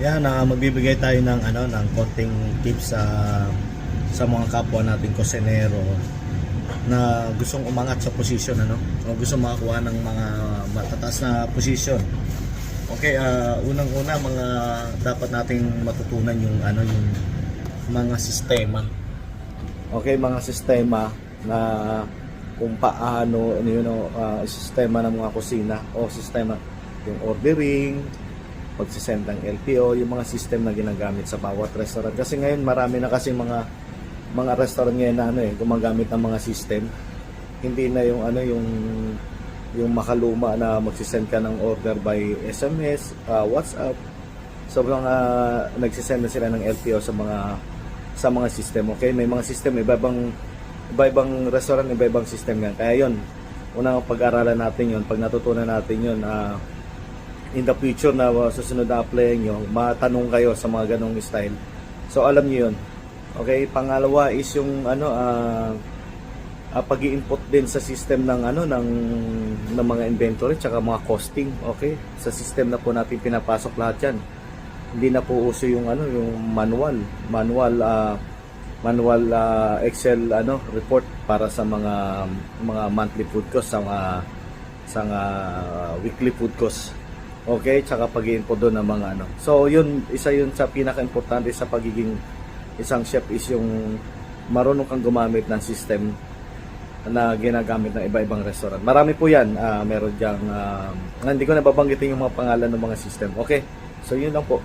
Yan, magbibigay tayo ng ng konting tips sa mga kapwa nating kusinero na gustong umangat sa posisyon o gusto makakuha ng mga matataas na posisyon. Okay, unang-una mga dapat nating matutunan yung yung mga sistema. Okay, mga sistema na kung paano sistema ng mga kusina o sistema yung ordering, pagsisend ng LTO, yung mga system na ginagamit sa bawat restaurant. Kasi ngayon marami na kasi mga restaurant ngayon na gumagamit ng mga system. Hindi na yung yung makaluma na magsisend ka ng order by SMS, WhatsApp. So mga nagsisend na sila ng LTO sa mga system. Okay, may mga system iba-ibang restaurant, iba-ibang system yan. Kaya yon, unang pag-aralan natin yon, pag natutunan natin yon, in the future na susunod na apply nyo, matanong kayo sa mga ganong style. So alam niyo yun. Okay, pangalawa is yung pag-i-input din sa system ng mga inventory tsaka mga costing. Okay, sa system na po natin pinapasok lahat yan. Hindi na po uso yung yung manual Excel report para sa mga monthly food cost, sa weekly food cost. Okay, tsaka pag-i-input doon ng mga So yun, isa yun sa pinaka-importante sa pagiging isang chef is yung marunong kang gumamit ng system na ginagamit ng iba-ibang restaurant. Marami po yan. Meron diyang hindi ko na babanggitin yung mga pangalan ng mga system. Okay, so yun lang po.